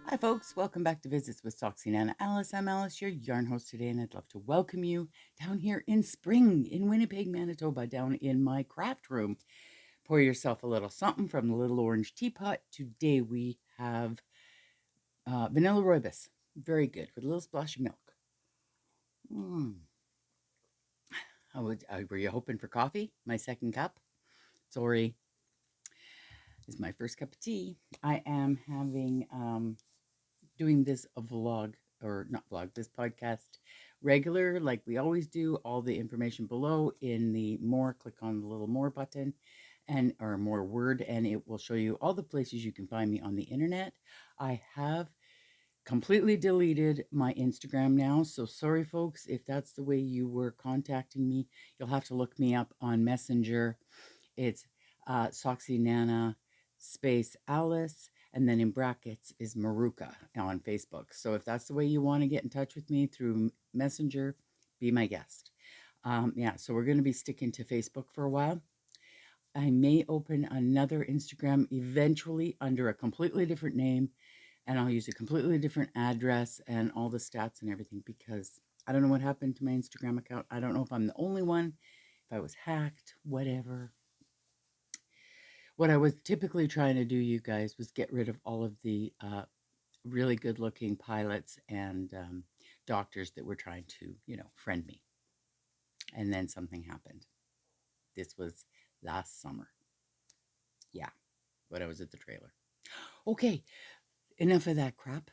Hi folks, welcome back to Visits with SoxyNana. I'm Alice, your yarn host today, and I'd love to welcome you down here in spring in Winnipeg, Manitoba, down in my craft room. Pour yourself a little something from the little orange teapot. Today we have vanilla rooibos. Very good, with a little splash of milk. Were you hoping for coffee? My second cup? Sorry, is my first cup of tea. I am doing this vlog, or not vlog, this podcast regular, like we always do. All the information below in the more, click on the little more button and or more word, and it will show you all the places you can find me on the internet. I have completely deleted my Instagram now, so sorry folks if that's the way you were contacting me. You'll have to look me up on Messenger. It's SoxyNana space Alice, and then in brackets is Maruka on Facebook. So if that's the way you want to get in touch with me through Messenger, be my guest. Yeah, so we're going to be sticking to Facebook for a while. I may open another Instagram eventually under a completely different name, and I'll use a completely different address and all the stats and everything, because I don't know what happened to my Instagram account. I don't know if I'm the only one, if I was hacked, whatever. What I was typically trying to do, you guys, was get rid of all of the really good looking pilots and doctors that were trying to, friend me. And then something happened. This was last summer. Yeah, when I was at the trailer. Okay, enough of that crap.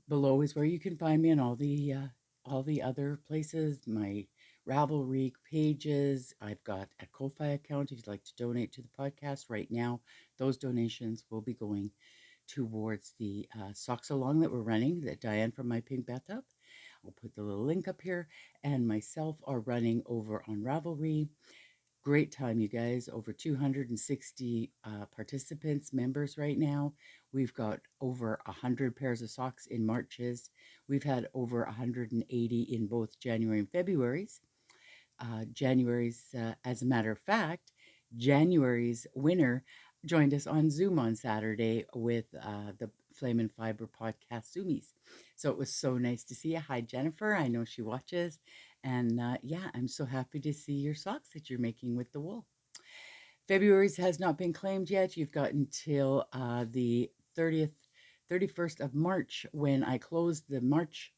Below is where you can find me on all the other places, my Ravelry pages. I've got a Ko-Fi account if you'd like to donate to the podcast right now. Those donations will be going towards the Sox-a-long that we're running, that Diane from My Pink Bathtub. I'll put the little link up here, and myself are running over on Ravelry. Great time, you guys. Over 260 participants, members right now. We've got over 100 pairs of socks in Marches. We've had over 180 in both January and February's. As a matter of fact, January's winner joined us on Zoom on Saturday with the Flame and Fibre podcast Zoomies. So it was so nice to see you. Hi, Jennifer. I know she watches. And yeah, I'm so happy to see your socks that you're making with the wool. February's has not been claimed yet. You've got until the 31st of March, when I close the March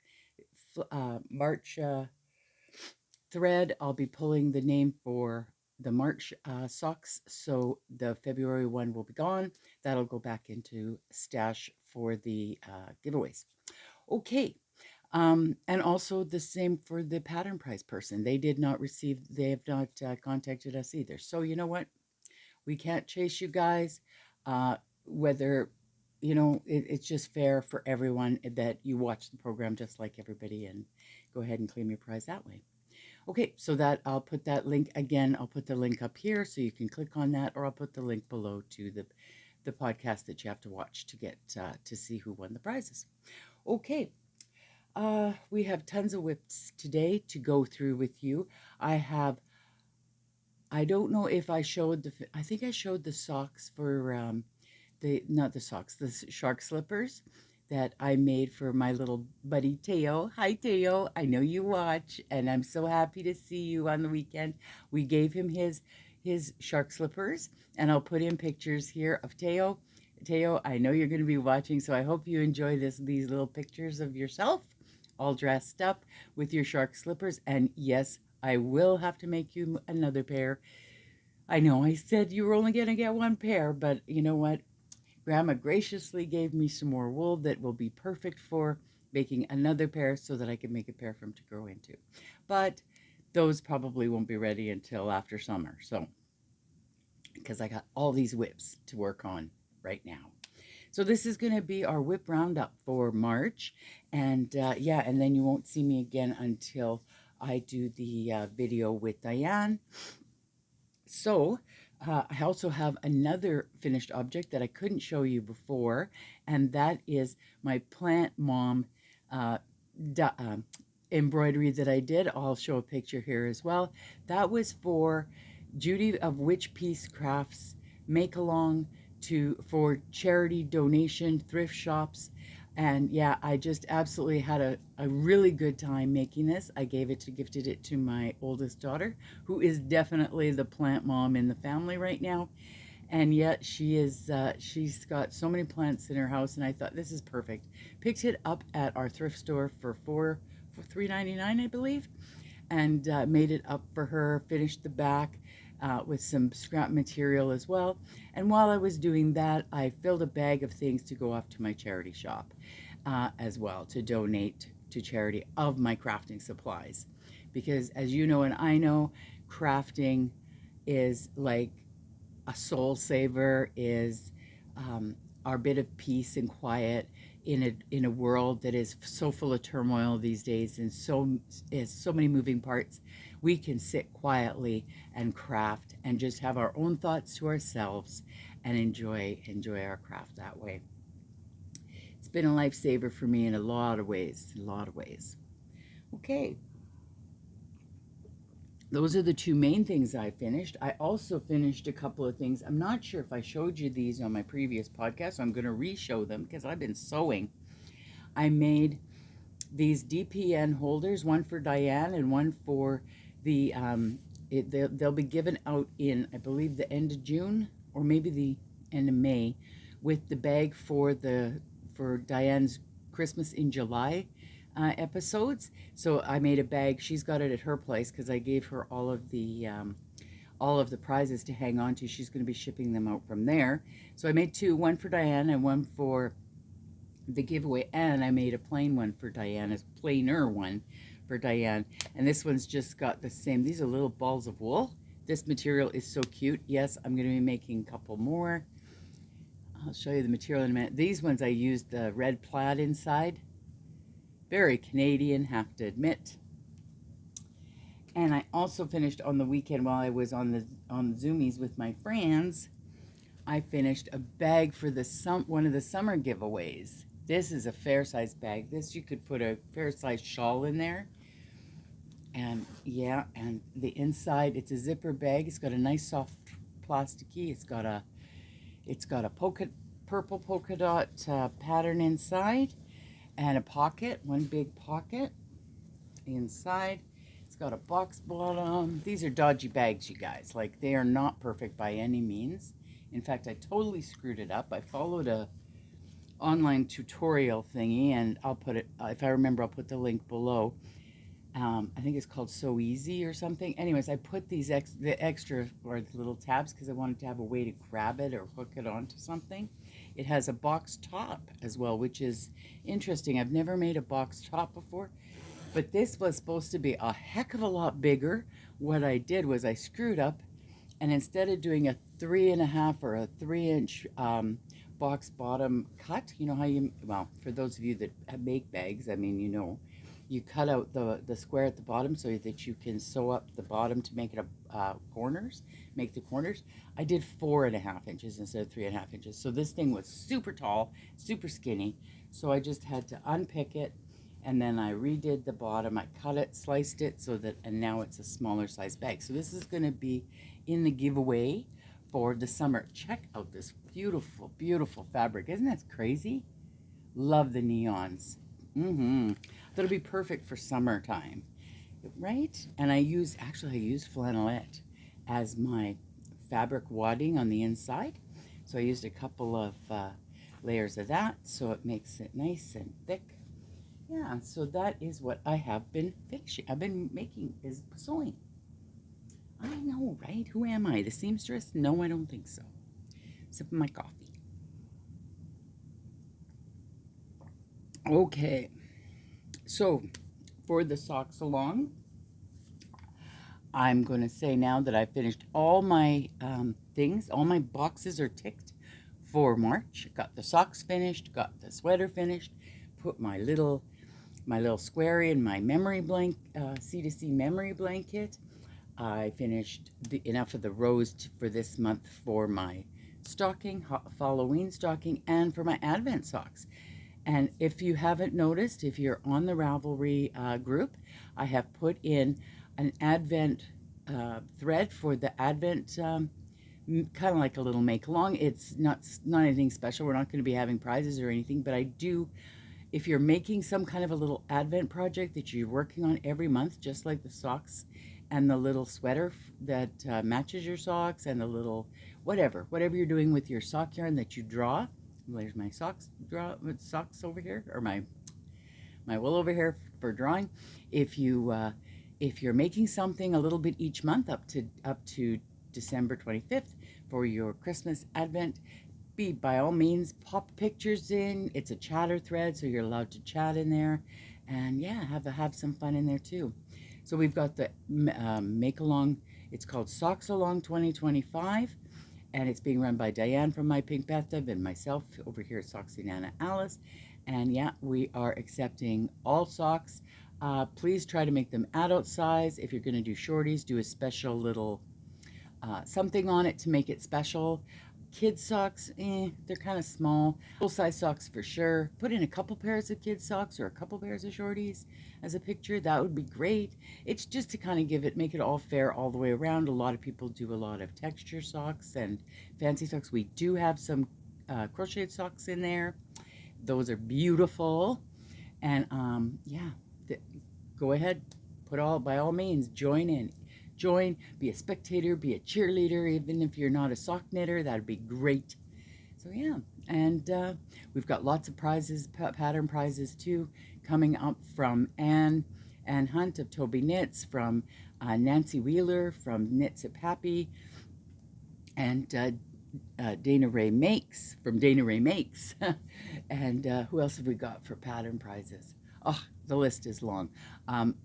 thread. I'll be pulling the name for the March socks, so the February one will be gone. That'll go back into stash for the giveaways. Okay. And also the same for the pattern prize person. They have not contacted us either. So you know what? We can't chase you guys. Whether, it's just fair for everyone that you watch the program just like everybody, and go ahead and claim your prize that way. Okay, so that I'll put that link again. I'll put the link up here so you can click on that, or I'll put the link below to the podcast that you have to watch to get to see who won the prizes. Okay, we have tons of whips today to go through with you. I don't know if I showed I think I showed the socks for not the socks, the shark slippers that I made for my little buddy Teo. Hi Teo, I know you watch, and I'm so happy to see you on the weekend. We gave him his shark slippers, and I'll put in pictures here of Teo. Teo, I know you're going to be watching, so I hope you enjoy these little pictures of yourself all dressed up with your shark slippers. And yes, I will have to make you another pair. I know I said you were only going to get one pair, but you know what? Grandma graciously gave me some more wool that will be perfect for making another pair, so that I can make a pair for him to grow into. But those probably won't be ready until after summer. So, because I got all these whips to work on right now. So this is going to be our whip roundup for March. And yeah, and then you won't see me again until I do the video with Diane. So I also have another finished object that I couldn't show you before, and that is my Plant Mom embroidery that I did. I'll show a picture here as well. That was for Judy of Witch Piece Crafts Makealong for charity donation, thrift shops. And yeah, I just absolutely had a really good time making this. I gifted it to my oldest daughter, who is definitely the plant mom in the family right now. And yet she's got so many plants in her house, and I thought this is perfect. Picked it up at our thrift store for $3.99, I believe, and made it up for her. Finished the back with some scrap material as well. And while I was doing that, I filled a bag of things to go off to my charity shop as well, to donate to charity of my crafting supplies, because as you know and I know, crafting is like a soul saver, is our bit of peace and quiet in a world that is so full of turmoil these days, and so many moving parts. We can sit quietly and craft and just have our own thoughts to ourselves and enjoy our craft that way. It's been a lifesaver for me in a lot of ways, Okay, those are the two main things I finished. I also finished a couple of things. I'm not sure if I showed you these on my previous podcast, so I'm going to re-show them because I've been sewing. I made these DPN holders, one for Diane and one for the, they'll be given out in, I believe, the end of June or maybe the end of May, with the bag for Diane's Christmas in July episodes. So I made a bag. She's got it at her place because I gave her all of the prizes to hang on to. She's going to be shipping them out from there. So I made two, one for Diane and one for the giveaway, and I made a plain one for Diane, a plainer one for Diane. And this one's just got the same. These are little balls of wool. This material is so cute. Yes, I'm going to be making a couple more. I'll show you the material in a minute. These ones I used the red plaid inside. Very Canadian, have to admit. And I also finished on the weekend while I was on the Zoomies with my friends. I finished a bag for one of the summer giveaways. This is a fair size bag. This, you could put a fair size shawl in there. And yeah, and the inside, it's a zipper bag. It's got a nice soft plasticky. It's got a purple polka dot pattern inside, and a pocket, one big pocket inside. It's got a box bottom. These are dodgy bags, you guys. Like, they are not perfect by any means. In fact, I totally screwed it up. I followed a online tutorial thingy, and I'll put it, if I remember, I'll put the link below. I think it's called So Easy or something. Anyways, I put these the extra or the little tabs because I wanted to have a way to grab it or hook it onto something. It has a box top as well, which is interesting. I've never made a box top before, but this was supposed to be a heck of a lot bigger. What I did was I screwed up, and instead of doing a 3.5 or a 3-inch box bottom cut, you know how well, for those of you that make bags, I mean, you know, you cut out the square at the bottom so that you can sew up the bottom to make it make the corners. I did 4.5 inches instead of 3.5 inches. So this thing was super tall, super skinny. So I just had to unpick it, and then I redid the bottom. I cut it, sliced it, and now it's a smaller size bag. So this is going to be in the giveaway for the summer. Check out this beautiful, beautiful fabric. Isn't that crazy? Love the neons. That'll be perfect for summertime, right? And I use flannelette as my fabric wadding on the inside. So I used a couple of layers of that, so it makes it nice and thick. Yeah, so that is what I have been finishing. I've been making is sewing. I know, right? Who am I? The seamstress? No, I don't think so. Sipping my coffee. Okay. So, for the Sox-a-long, I'm going to say now that I finished all my things. All my boxes are ticked for March. Got the socks finished, got the sweater finished, put my little square in my memory C2C memory blanket. I finished enough of the rows for this month for my stocking, Halloween stocking, and for my Advent socks. And if you haven't noticed, if you're on the Ravelry group, I have put in an Advent thread for the Advent, kind of like a little Makealong. It's not anything special. We're not going to be having prizes or anything, but I do if you're making some kind of a little advent project that you're working on every month, just like the socks and the little sweater that matches your socks, and the little whatever you're doing with your sock yarn that you draw. There's my socks over here, or my wool over here for drawing. If you're making something a little bit each month up to December 25th for your Christmas Advent, by all means pop pictures in. It's a chatter thread, so you're allowed to chat in there, and yeah, have some fun in there too. So we've got the Makealong. It's called Sox-a-long-2025, and it's being run by Diane from My Pink Bathtub and myself over here at SoxyNana Alice. And yeah, we are accepting all socks. Please try to make them adult size. If you're going to do shorties, do a special little something on it to make it special. Kids socks, they're kind of small. Full-size socks for sure. Put in a couple pairs of kids socks or a couple pairs of shorties as a picture. That would be great. It's just to kind of make it all fair all the way around. A lot of people do a lot of texture socks and fancy socks. We do have some crocheted socks in there. Those are beautiful. And yeah, go ahead, by all means, join in. Be a spectator, be a cheerleader, even if you're not a sock knitter, that'd be great. So yeah, and we've got lots of prizes, pattern prizes too, coming up from Ann Hunt of Toby Knits, from Nancy Wheeler from Knits at Pappy, and Dana Ray Makes from Dana Ray Makes. And who else have we got for pattern prizes? Oh, the list is long.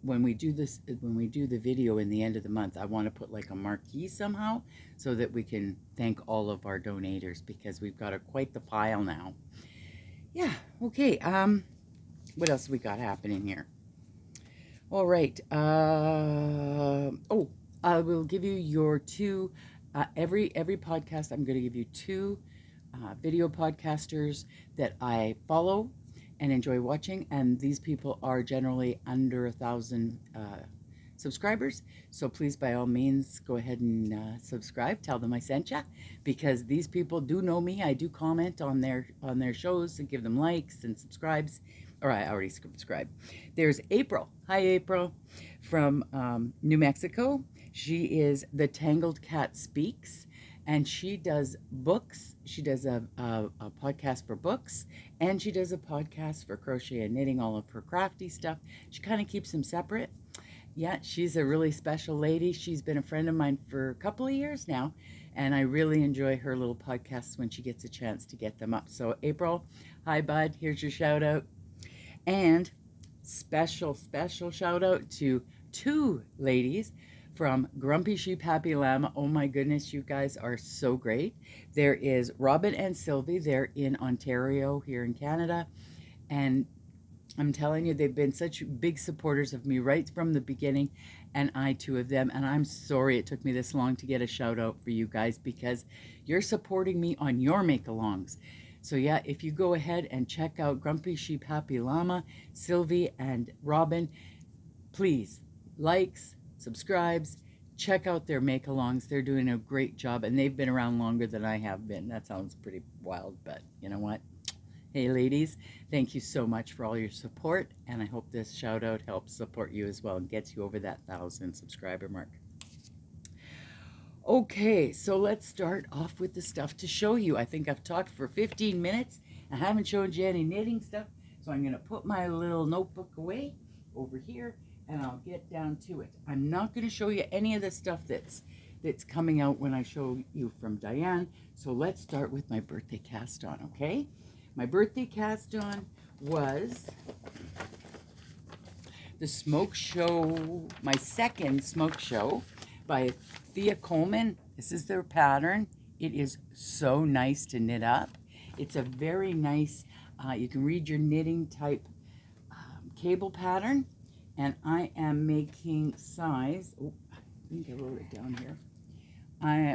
When we do the video in the end of the month, I want to put like a marquee somehow so that we can thank all of our donators, because we've got quite the pile now. Yeah, okay. What else we got happening here? All right. I will give you your two, every podcast, I'm going to give you two video podcasters that I follow and enjoy watching, and these people are generally under 1,000 subscribers. So please, by all means, go ahead and subscribe. Tell them I sent you, because these people do know me. I do comment on their shows and give them likes and subscribes. Or I already subscribed. There's April. Hi, April, from New Mexico. She is the Tangled Cat Speaks. And she does books. She does a podcast for books, and she does a podcast for crochet and knitting, all of her crafty stuff. She kind of keeps them separate. Yeah, she's a really special lady. She's been a friend of mine for a couple of years now, and I really enjoy her little podcasts when she gets a chance to get them up. So April, hi bud, here's your shout out. And special shout out to two ladies from Grumpy Sheep Happy Lamb. Oh my goodness, you guys are so great. There is Robin and Sylvie. They're in Ontario here in Canada, and I'm telling you, they've been such big supporters of me right from the beginning, and I too of them. And I'm sorry it took me this long to get a shout out for you guys, because you're supporting me on your make-alongs. So yeah, if you go ahead and check out Grumpy Sheep Happy Llama, Sylvie and Robin, please, likes, subscribes, check out their make-alongs. They're doing a great job, and they've been around longer than I have been. That sounds pretty wild, but you know what? Hey ladies, thank you so much for all your support, and I hope this shout out helps support you as well and gets you over that 1,000 subscriber mark. Okay, so let's start off with the stuff to show you. I think I've talked for 15 minutes. I haven't showed you any knitting stuff, so I'm going to put my little notebook away over here, and I'll get down to it. I'm not going to show you any of the stuff that's coming out when I show you from Diane. So let's start with my birthday cast on, okay? My birthday cast on was the smoke show, my second smoke show by Thea Coleman. This is their pattern. It is so nice to knit up. It's a very nice, you can read your knitting type cable pattern. And I am making size, oh, I think I wrote it down here.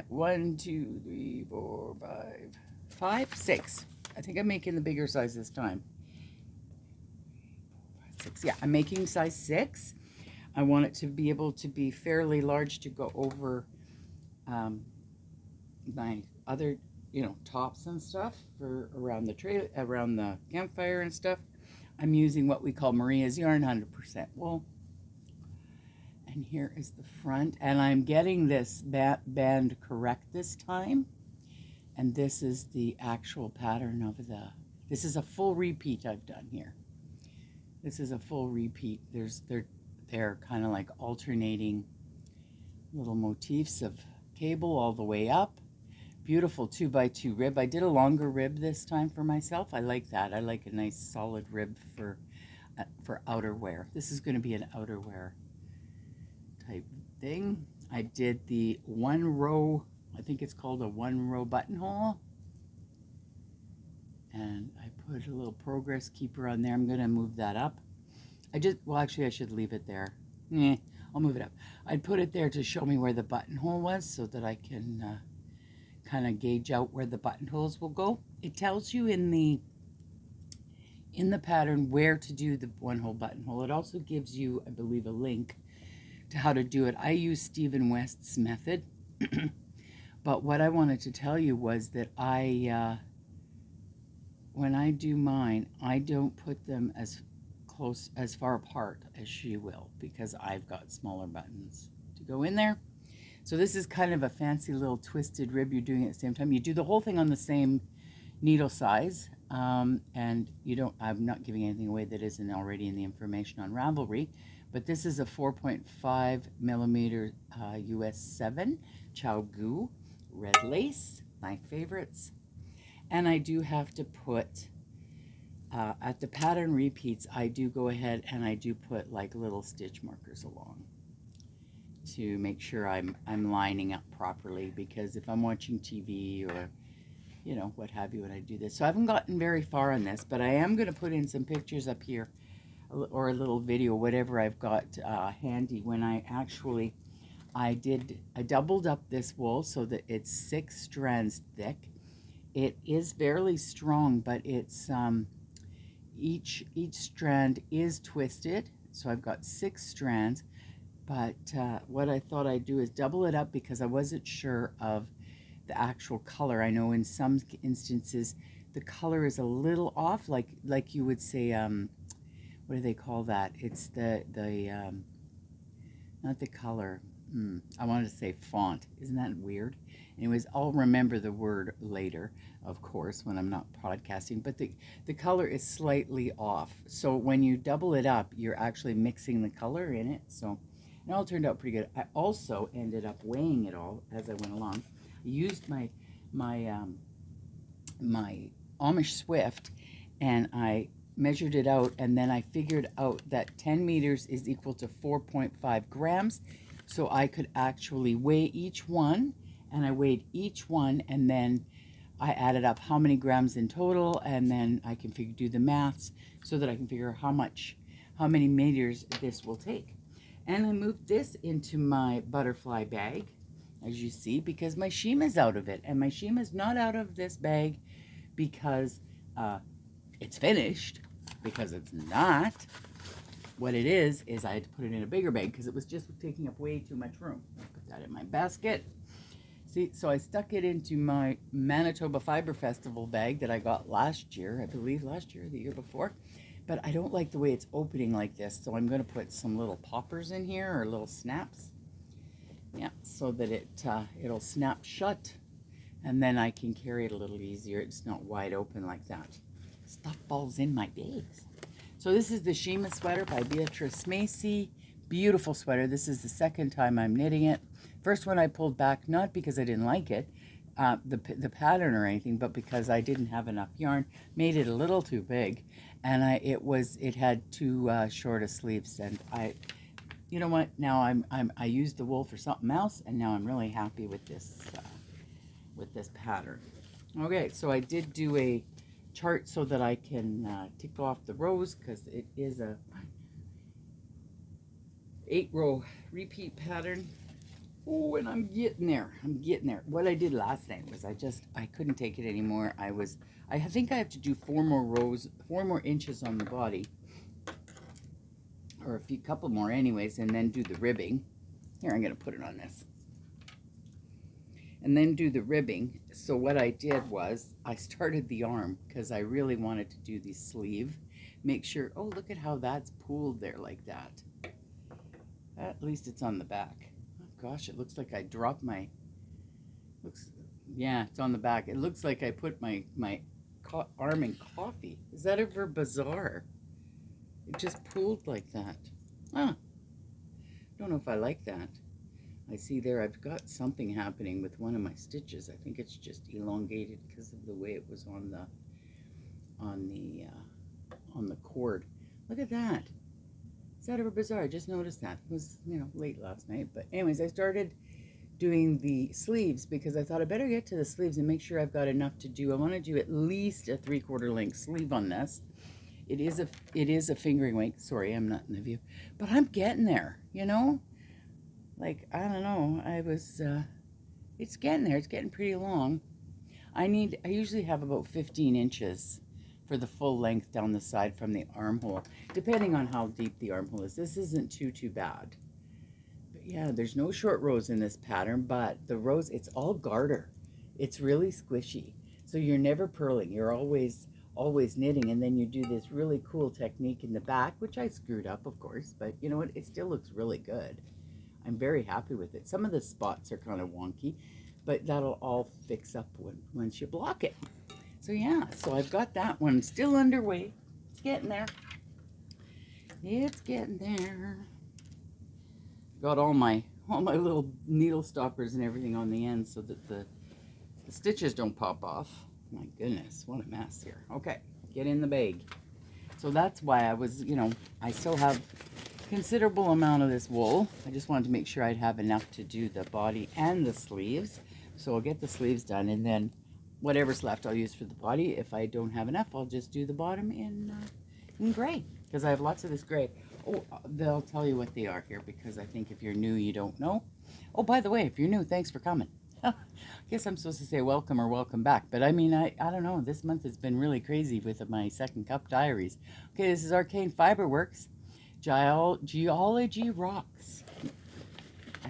1, 2, 3, 4, 5, 6. I think I'm making the bigger size this time. 6, yeah, I'm making size 6. I want it to be able to be fairly large to go over my other, tops and stuff for around the campfire and stuff. I'm using what we call Maria's yarn, 100% wool. And here is the front, and I'm getting this band correct this time. And this is the actual pattern of this is a full repeat I've done here. This is a full repeat. They're kind of like alternating little motifs of cable all the way up. Beautiful 2x2 rib. I did a longer rib this time for myself. I like that. I like a nice solid rib for outerwear. This is going to be an outerwear type thing. I did the 1-row, I think it's called a 1-row buttonhole. And I put a little progress keeper on there. I'm going to move that up. Well, actually, I should leave it there. I'll move it up. I put it there to show me where the buttonhole was so that I can kind of gauge out where the buttonholes will go. It tells you in the pattern where to do the 1-hole buttonhole. It also gives you, I believe, a link to how to do it. I use Stephen West's method, but what I wanted to tell you was that when I do mine, I don't put them as far apart as she will, because I've got smaller buttons to go in there. So this is kind of a fancy little twisted rib you're doing at the same time. You do the whole thing on the same needle size, and I'm not giving anything away that isn't already in the information on Ravelry. But this is a 4.5 millimeter US 7 Chow Gu red lace, my favorites. And I do have to put, at the pattern repeats, I do go ahead and I do put like little stitch markers along to make sure I'm lining up properly, because if I'm watching TV or, what have you when I do this. So I haven't gotten very far on this, but I am going to put in some pictures up here, or a little video, whatever I've got handy, when I doubled up this wool so that it's 6 strands thick. It is fairly strong, but it's each strand is twisted, so I've got 6 strands. But what I thought I'd do is double it up, because I wasn't sure of the actual color. I know in some instances the color is a little off, like you would say, what do they call that? It's the not the color. I wanted to say font. Isn't that weird? Anyways, I'll remember the word later, of course, when I'm not podcasting. But the color is slightly off. So when you double it up, you're actually mixing the color in it. So it all turned out pretty good. I also ended up weighing it all as I went along. I used my Amish Swift, and I measured it out, and then I figured out that 10 meters is equal to 4.5 grams. So I could actually weigh each one, and I weighed each one, and then I added up how many grams in total, and then I can do the maths so that I can figure how many meters this will take. And I moved this into my butterfly bag, as you see, because my Shima's out of it, and my Shima's not out of this bag because it's finished, because it's not. What it is I had to put it in a bigger bag because it was just taking up way too much room. I'll put that in my basket. See, so I stuck it into my Manitoba Fibre Festival bag that I got last year, I believe last year or the year before. But I don't like the way it's opening like this, so I'm going to put some little poppers in here, or little snaps. Yeah, so that it'll snap shut, and then I can carry it a little easier. It's not wide open like that. Stuff falls in my bags. So this is the Shima sweater by Beatrice Macy. Beautiful sweater. This is the second time I'm knitting it. First one I pulled back, not because I didn't like it, the pattern or anything, but because I didn't have enough yarn. Made it a little too big, and it had too short of sleeves. And you know what? Now I used the wool for something else, and now I'm really happy with this pattern. Okay, so I did do a chart so that I can tick off the rows, because it is a 8-row repeat pattern. Oh, and I'm getting there. What I did last night was I couldn't take it anymore. I think I have to do 4 more inches on the body, or a couple more anyways, and then do the ribbing. Here, I'm going to put it on this. And then do the ribbing. So what I did was I started the arm, because I really wanted to do the sleeve, make sure. Oh, look at how that's pooled there like that. At least it's on the back. Oh gosh, it looks like I dropped my, yeah, it's on the back. It looks like I put my arm in coffee. Is that ever bizarre? It just pooled like that. Ah, don't know if I like that. I see there I've got something happening with one of my stitches. I think it's just elongated because of the way it was on the cord. Look at that. Is that ever bizarre? I just noticed that. It was, late last night. But anyways, I started doing the sleeves because I thought I better get to the sleeves and make sure I've got enough to do. I want to do at least a 3/4 length sleeve on this. It is a fingering weight. Sorry, I'm not in the view. But I'm getting there, Like, I don't know. It's getting there. It's getting pretty long. I usually have about 15 inches for the full length down the side from the armhole, depending on how deep the armhole is. This isn't too bad. But yeah, there's no short rows in this pattern, but the rows, it's all garter. It's really squishy. So you're never purling. You're always knitting, and then you do this really cool technique in the back, which I screwed up, of course, but you know what? It still looks really good. I'm very happy with it. Some of the spots are kind of wonky, but that'll all fix up once you block it. So yeah, so I've got that one still underway. It's getting there. It's getting there. Got all my little needle stoppers and everything on the end so that the stitches don't pop off. My goodness, what a mess here. Okay, get in the bag. So that's why I was, I still have considerable amount of this wool. I just wanted to make sure I'd have enough to do the body and the sleeves. So I'll get the sleeves done, and then whatever's left I'll use for the body. If I don't have enough, I'll just do the bottom in gray, because I have lots of this gray. Oh, they'll tell you what they are here, because I think if you're new, you don't know. Oh, by the way, if you're new, thanks for coming. I guess I'm supposed to say welcome or welcome back, but I mean, I don't know. This month has been really crazy with my second cup diaries. Okay, this is Arcane Fibre Works. Geology Rocks. I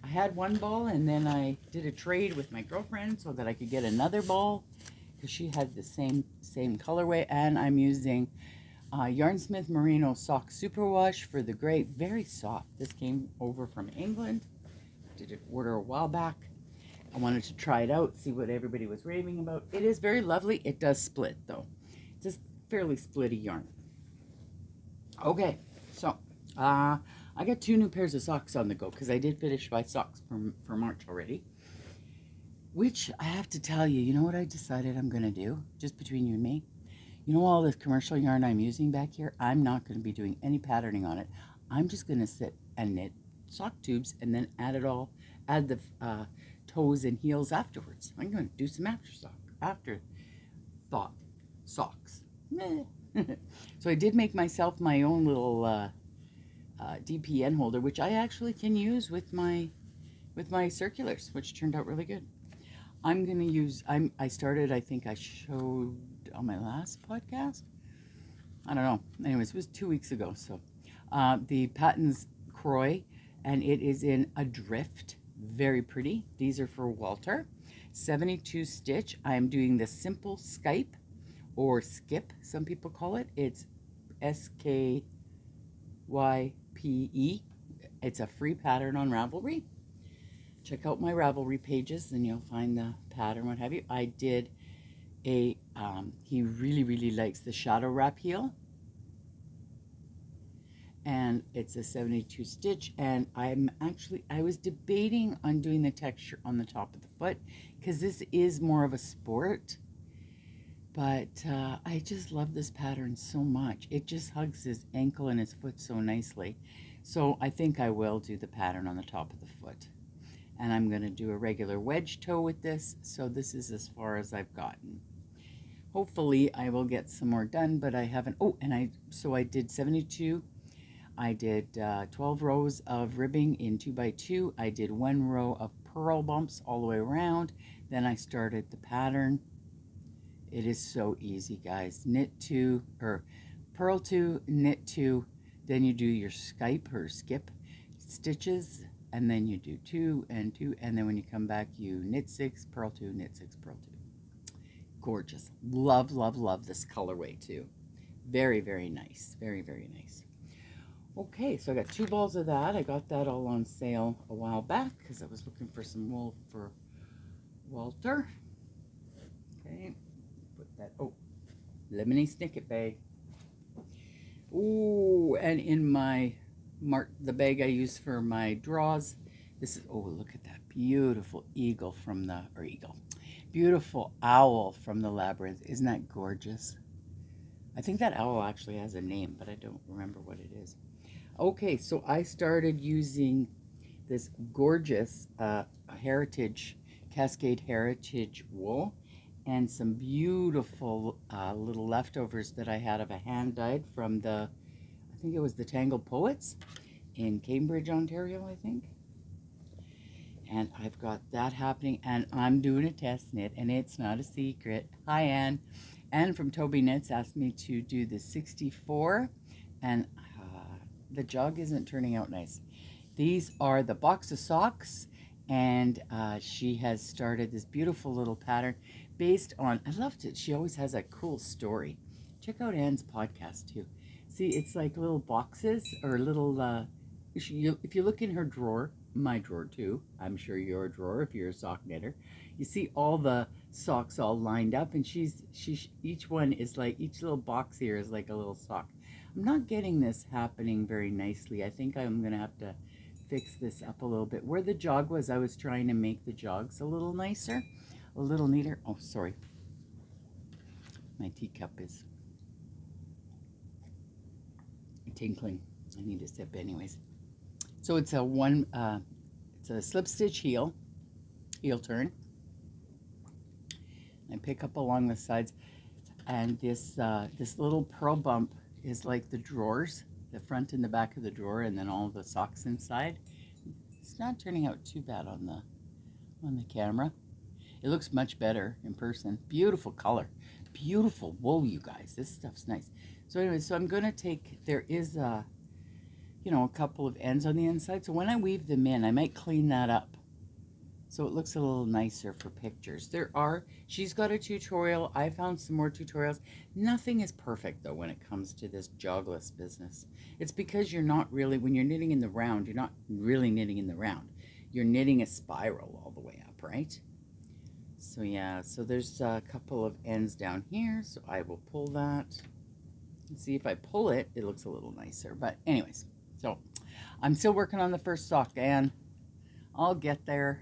had one ball, and then I did a trade with my girlfriend so that I could get another ball, because she had the same colorway. And I'm using Yarnsmith Merino Sock Superwash for the gray. Very soft. This came over from England. Did it order a while back. I wanted to try it out, see what everybody was raving about. It is very lovely. It does split, though. It's a fairly splitty yarn. Okay, so I got 2 new pairs of socks on the go, because I did finish my socks for March already. Which, I have to tell you, you know what I decided I'm going to do? Just between you and me? You know all this commercial yarn I'm using back here? I'm not going to be doing any patterning on it. I'm just going to sit and knit sock tubes, and then add the toes and heels afterwards. I'm going to do some afterthought socks. So I did make myself my own little DPN holder, which I actually can use with my circulars, which turned out really good. I'm going to use, I started, I think I showed on my last podcast. I don't know. Anyways, it was 2 weeks ago. So the Patton's Croy, and it is in a drift. Very pretty. These are for Walter. 72 stitch. I am doing the simple Skype, or skip, some people call it. It's SKYPE. It's a free pattern on Ravelry. Check out my Ravelry pages and you'll find the pattern, what have you. I did a, he really likes the shadow wrap heel. And it's a 72 stitch, and I was debating on doing the texture on the top of the foot, because this is more of a sport. But I just love this pattern so much. It just hugs his ankle and his foot so nicely. So I think I will do the pattern on the top of the foot. And I'm going to do a regular wedge toe with this. So this is as far as I've gotten. Hopefully I will get some more done, but I haven't. Oh, and I did 72. I did 12 rows of ribbing in 2x2. I did 1 row of purl bumps all the way around. Then I started the pattern. It is so easy, guys. Knit 2, or purl 2, knit 2, then you do your Skype or skip stitches, and then you do 2 and 2, and then when you come back, you knit 6, purl 2, knit 6, purl 2. Gorgeous. Love this colorway too. Very, very nice. Very, very nice. Okay, so I got 2 balls of that. I got that all on sale a while back because I was looking for some wool for Walter. Okay, put that, oh, lemony snicket bag. Ooh, and in my the bag I use for my draws, this is, oh, look at that beautiful beautiful owl from the labyrinth. Isn't that gorgeous? I think that owl actually has a name, but I don't remember what it is. Okay, so I started using this gorgeous Cascade Heritage wool and some beautiful little leftovers that I had of a hand dyed from I think it was the Tangled Poets in Cambridge, Ontario, I think. And I've got that happening, and I'm doing a test knit, and it's not a secret. Hi, Anne. Anne from Toby Knits asked me to do the 64, and the jog isn't turning out nice. These are the box of socks, and she has started this beautiful little pattern based on, I loved it. She always has a cool story. Check out Anne's podcast too. See, it's like little boxes or little, if you look in her drawer, my drawer too, I'm sure your drawer if you're a sock knitter, you see all the socks all lined up, and each one is like, each little box here is like a little sock. I'm not getting this happening very nicely. I think I'm gonna have to fix this up a little bit. Where the jog was, I was trying to make the jogs a little nicer, a little neater. Oh, sorry. My teacup is tinkling. I need a sip anyways. So it's it's a slip stitch heel turn. I pick up along the sides, and this little purl bump is like the drawers, the front and the back of the drawer, and then all the socks inside. It's not turning out too bad on the camera. It looks much better in person. Beautiful color, beautiful wool, you guys. This stuff's nice. So anyway, so I'm gonna take, there is a couple of ends on the inside. So when I weave them in, I might clean that up so it looks a little nicer for pictures. She's got a tutorial. I found some more tutorials. Nothing is perfect though when it comes to this jogless business. It's because you're not really, when you're knitting in the round, you're not really knitting in the round. You're knitting a spiral all the way up, right? So yeah, so there's a couple of ends down here, so I will pull that. See, if I pull it, it looks a little nicer. But anyways, so I'm still working on the first sock, and I'll get there.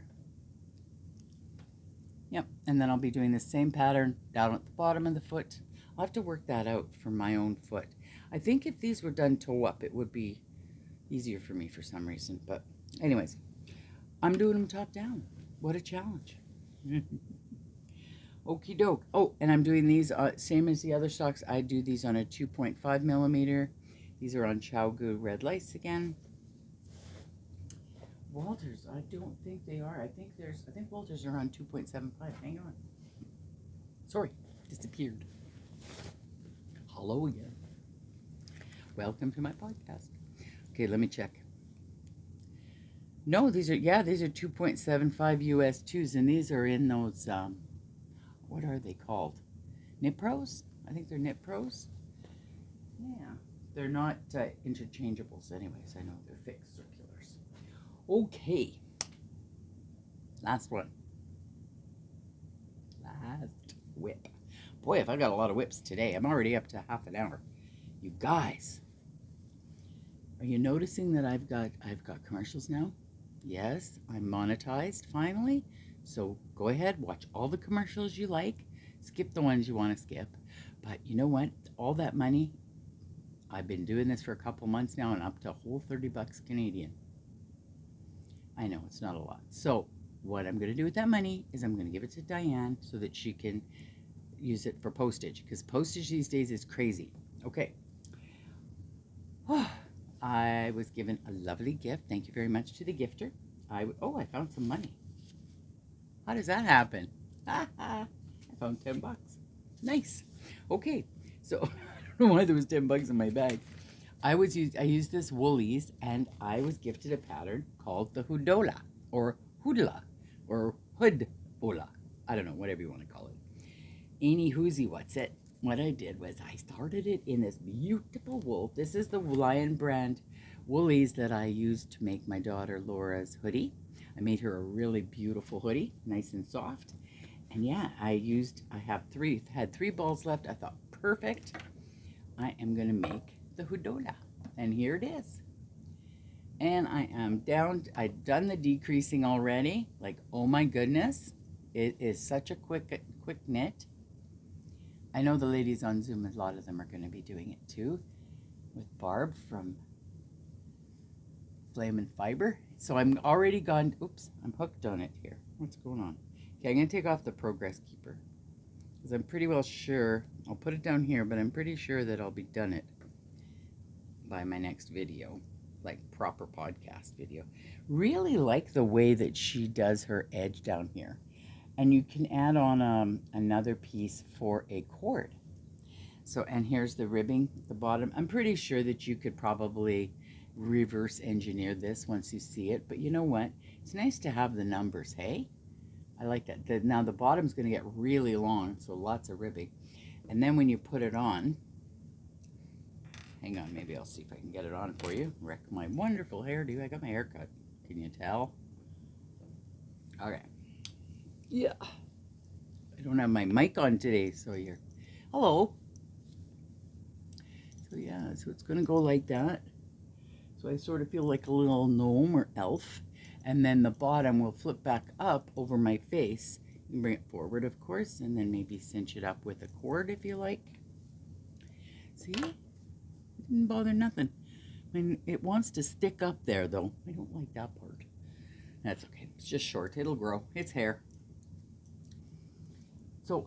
Yep, and then I'll be doing the same pattern down at the bottom of the foot. I'll have to work that out for my own foot. I think if these were done toe up, it would be easier for me for some reason. But anyways, I'm doing them top down. What a challenge. Okie doke. Oh, and I'm doing these same as the other socks. I do these on a 2.5 millimeter. These are on Chowgu red lice again. Walters, I don't think they are. I think Walters are on 2.75. Hang on. Sorry, disappeared. Hello again. Welcome to my podcast. Okay, let me check. No, these are 2.75 US 2s, and these are in those, what are they called? Knit Pros? I think they're Knit Pros. Yeah, they're not interchangeables anyways. I know they're fixed circulars. Okay, last one. Last whip. Boy, if I got a lot of whips today. I'm already up to half an hour. You guys, are you noticing that I've got commercials now? Yes, I'm monetized finally. So go ahead, watch all the commercials you like. Skip the ones you want to skip. But you know what? All that money, I've been doing this for a couple months now, and up to a whole 30 bucks Canadian. I know it's not a lot. So what I'm going to do with that money is I'm going to give it to Diane so that she can use it for postage, because postage these days is crazy. Okay. I was given a lovely gift. Thank you very much to the gifter. I found some money. How does that happen? I found 10 bucks. Nice. Okay, so I don't know why there was 10 bucks in my bag. I used this Woolies, and I was gifted a pattern called the Hudola, or Hudola, or Hudola. I don't know, whatever you want to call it. Any whoosy, what's it? what I did was I started it in this beautiful wool. This is the Lion brand woolies that I used to make my daughter Laura's hoodie. I made her a really beautiful hoodie, nice and soft. And yeah, I had three balls left. I thought, perfect. I am gonna make the Hudola. And here it is. And I am down, I've done the decreasing already. Like, oh my goodness. It is such a quick knit. I know the ladies on Zoom, a lot of them are going to be doing it too, with Barb from Flame and Fibre. So I'm already gone, oops, I'm hooked on it here. What's going on? Okay, I'm going to take off the Progress Keeper, because I'm pretty well sure, I'll put it down here, but I'm pretty sure that I'll be done it by my next video, like proper podcast video. Really like the way that she does her edge down here. And you can add on another piece for a cord. So, and here's the ribbing, the bottom. I'm pretty sure that you could probably reverse engineer this once you see it. But you know what? It's nice to have the numbers, hey? I like that. Now the bottom's going to get really long, so lots of ribbing. And then when you put it on, hang on, maybe I'll see if I can get it on for you. Wreck my wonderful hairdo. I got my hair cut. Can you tell? Okay. Yeah, I don't have my mic on today, so you're, hello. So yeah, so it's gonna go like that. So I sort of feel like a little gnome or elf. And then the bottom will flip back up over my face. You can bring it forward, of course, and then maybe cinch it up with a cord if you like. See, it didn't bother nothing. I mean, it wants to stick up there though. I don't like that part. That's okay, it's just short, it'll grow, it's hair. So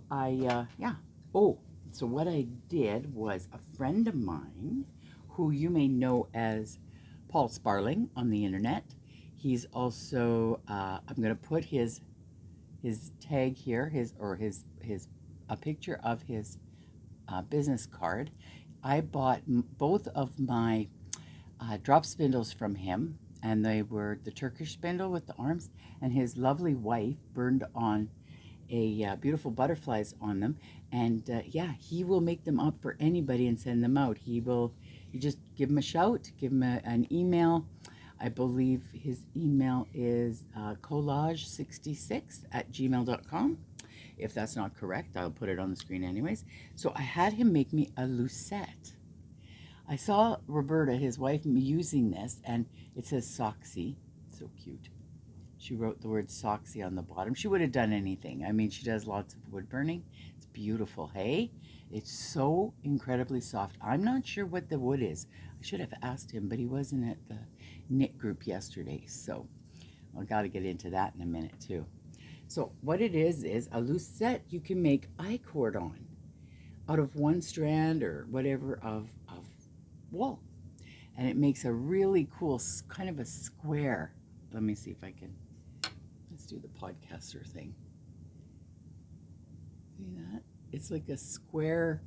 so what I did was a friend of mine who you may know as Paul Sparling on the internet. He's also, I'm going to put his tag here, a picture of his business card. I bought both of my drop spindles from him, and they were the Turkish spindle with the arms, and his lovely wife burned on beautiful butterflies on them, and yeah, he will make them up for anybody and send them out. You just give him a shout, give him an email. I believe his email is collage66@gmail.com. If that's not correct, I'll put it on the screen anyways. So I had him make me a lucette. I saw Roberta, his wife, using this, and it says Soxy. So cute. She wrote the word Soxy on the bottom. She would have done anything. I mean, she does lots of wood burning. It's beautiful, hey? It's so incredibly soft. I'm not sure what the wood is. I should have asked him, but he wasn't at the knit group yesterday, so I've got to get into that in a minute too. So what it is a lucette you can make I-cord on out of one strand or whatever of wool. And it makes a really cool kind of a square. Let me see if I can. Let's do the podcaster thing. See that? It's like a square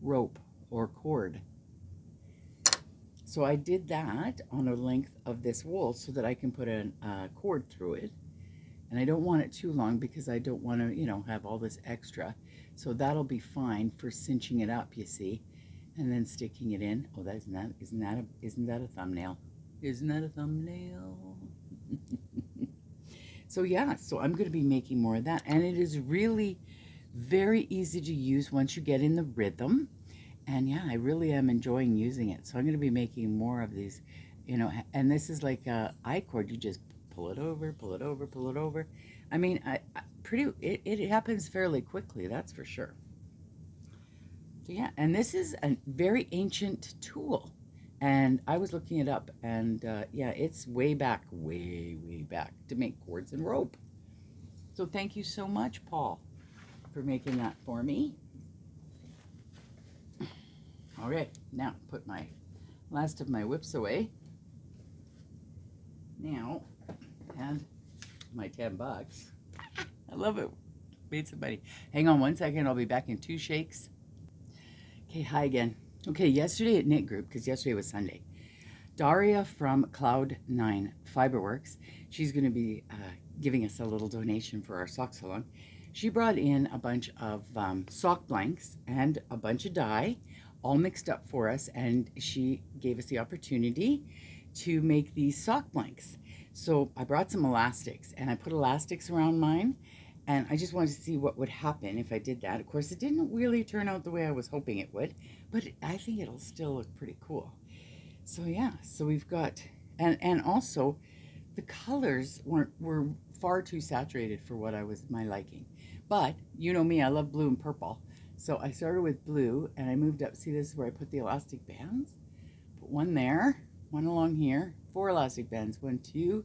rope or cord. So I did that on a length of this wool so that I can put a cord through it. And I don't want it too long because I don't want to, have all this extra. So that'll be fine for cinching it up, you see, and then sticking it in. Oh, isn't that a thumbnail? Isn't that a thumbnail? So yeah, so I'm going to be making more of that, and it is really very easy to use once you get in the rhythm. And yeah, I really am enjoying using it. So I'm going to be making more of these, and this is like a I-cord. You just pull it over, pull it over, pull it over. I mean, it happens fairly quickly, that's for sure. So yeah, and this is a very ancient tool. And I was looking it up, and yeah, it's way back to make cords and rope. So thank you so much, Paul, for making that for me. All right, now put my last of my whips away. Now, and my $10. I love it. Made some money. Hang on one second. I'll be back in 2 shakes. Okay, hi again. Okay, yesterday at Knit Group, because yesterday was Sunday, Daria from Cloud9 Fiberworks, she's going to be giving us a little donation for our Sox-a-long. She brought in a bunch of sock blanks and a bunch of dye, all mixed up for us, and she gave us the opportunity to make these sock blanks. So I brought some elastics, and I put elastics around mine, and I just wanted to see what would happen if I did that. Of course, it didn't really turn out the way I was hoping it would, but I think it'll still look pretty cool. So yeah, so we've got, and also the colors were far too saturated for what I was my liking. But you know me, I love blue and purple. So I started with blue and I moved up. See, this is where I put the elastic bands. Put one there, one along here, 4 elastic bands, 1, 2,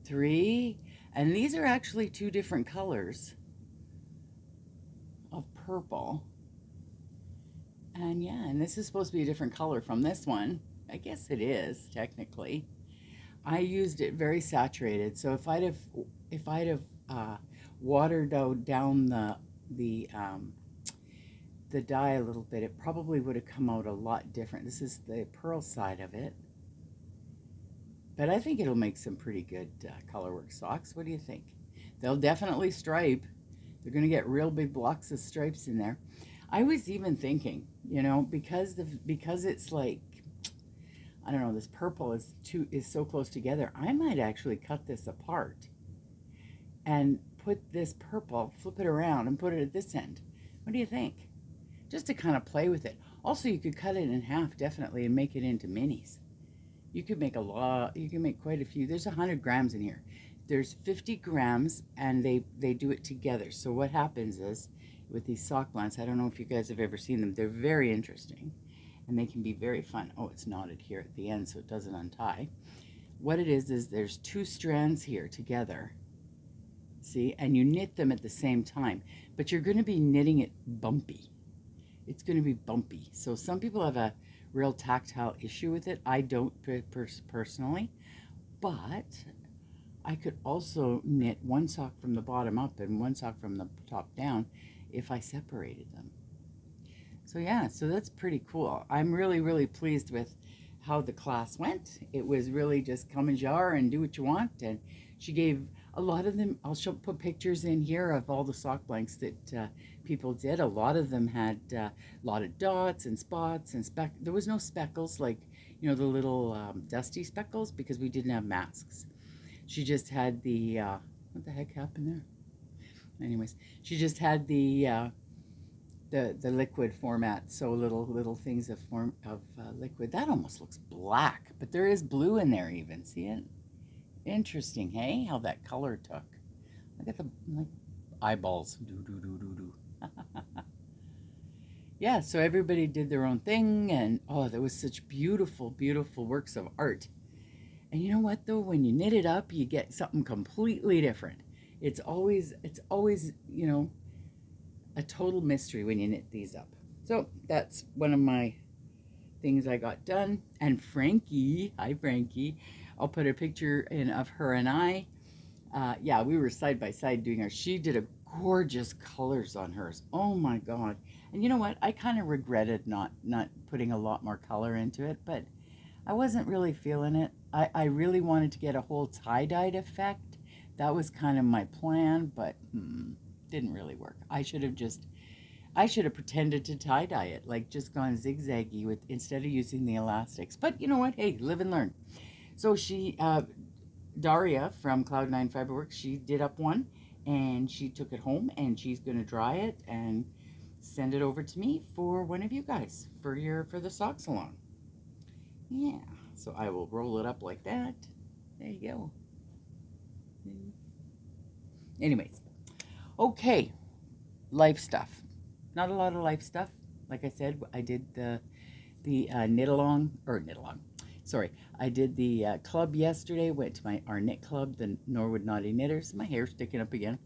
3. And these are actually 2 different colors of purple. And yeah, and this is supposed to be a different color from this one. I guess it is, technically. I used it very saturated, so if I'd have watered down the dye a little bit, it probably would have come out a lot different. This is the pearl side of it, but I think it'll make some pretty good colorwork socks. What do you think? They'll definitely stripe. They're going to get real big blocks of stripes in there. I was even thinking, you know, because it's like, I don't know, this purple is so close together, I might actually cut this apart and put this purple, flip it around and put it at this end. What do you think? Just to kind of play with it. Also, you could cut it in half definitely and make it into minis. You could make you can make quite a few. There's 100 grams in here. There's 50 grams and they do it together. So what happens is with these sock blanks, I don't know if you guys have ever seen them, they're very interesting. And they can be very fun. Oh, it's knotted here at the end so it doesn't untie. What it is there's 2 strands here together. See, and you knit them at the same time, but you're going to be knitting it bumpy. It's going to be bumpy. So some people have a real tactile issue with it. I don't personally, but I could also knit one sock from the bottom up and one sock from the top down if I separated them. So yeah, so that's pretty cool. I'm really, really pleased with how the class went. It was really just come and jar and do what you want. And she gave a lot of them, I'll put pictures in here of all the sock blanks that people did. A lot of them had a lot of dots and spots and there was no speckles like, you know, the little dusty speckles because we didn't have masks. She just had the, what the heck happened there? Anyways, she just had the liquid format, so little things of liquid. That almost looks black, but there is blue in there even. See it? Interesting, hey? How that color took. Look at the eyeballs. Yeah, so everybody did their own thing, and oh, there was such beautiful, beautiful works of art. And you know what though? When you knit it up, you get something completely different. It's always, you know, a total mystery when you knit these up. So that's one of my things I got done. And Frankie, hi Frankie, I'll put a picture in of her and I. Yeah, we were side by side doing ours. She did a gorgeous colors on hers. Oh my God. And you know what? I kind of regretted not putting a lot more color into it, but I wasn't really feeling it. I really wanted to get a whole tie-dyed effect. That was kind of my plan, but didn't really work. I should have pretended to tie-dye it, like just gone zigzaggy with instead of using the elastics. But you know what? Hey, live and learn. So she, Daria from Cloud9 Fiberworks, she did up one and she took it home and she's going to dry it and send it over to me for one of you guys for the Sox-a-long. Yeah, so I will roll it up like that. There you go. Anyways, okay, life stuff. Not a lot of life stuff. Like I said, I did the knit-along. Sorry, I did the club yesterday. Went to our knit club, the Norwood Naughty Knitters. My hair's sticking up again.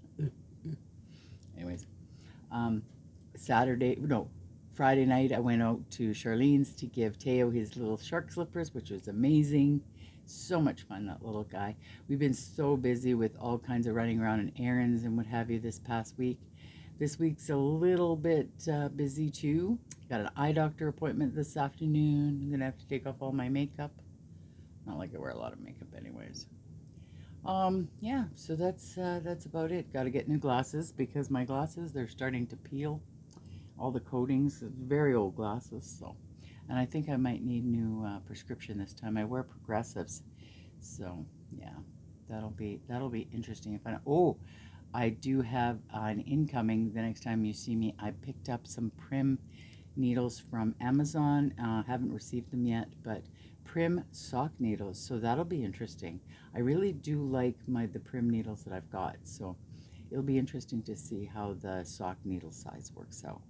Anyways, Friday night I went out to Charlene's to give Teo his little shark slippers, which was amazing. So much fun, that little guy. We've been so busy with all kinds of running around and errands and what have you this past week. This week's a little bit busy too. Got an eye doctor appointment this afternoon. I'm gonna have to take off all my makeup. Not like I wear a lot of makeup anyways. Yeah, so that's about it. Got to get new glasses because my glasses, they're starting to peel. All the coatings, very old glasses, so. And I think I might need new prescription this time. I wear progressives, so yeah, that'll be interesting. If I I do have an incoming. The next time you see me, I picked up some Prim needles from Amazon. Haven't received them yet, but Prim sock needles, so that'll be interesting. I really do like the Prim needles that I've got, so it'll be interesting to see how the sock needle size works out.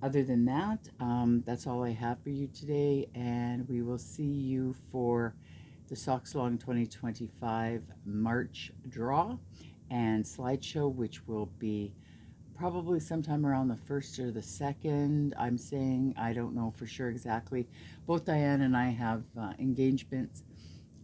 Other than that, that's all I have for you today, and we will see you for the Sox-a-long-2025 March draw and slideshow, which will be probably sometime around the 1st or the 2nd. I'm saying, I don't know for sure exactly. Both Diane and I have engagements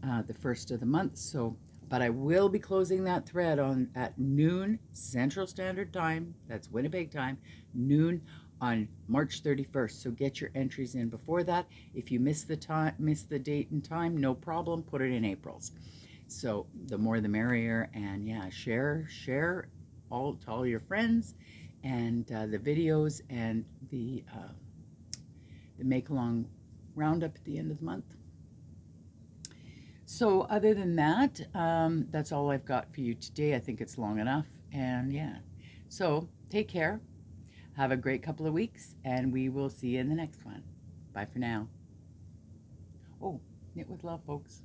the 1st of the month, so but I will be closing that thread on at noon Central Standard Time. That's Winnipeg time, noon on March 31st. So get your entries in before that. If you miss the date and time, no problem. Put it in April's. So the more the merrier. And yeah, share all to all your friends, and the videos and the Makealong roundup at the end of the month. So other than that, that's all I've got for you today. I think it's long enough. And yeah, so take care. Have a great couple of weeks, and we will see you in the next one. Bye for now. Oh, knit with love, folks.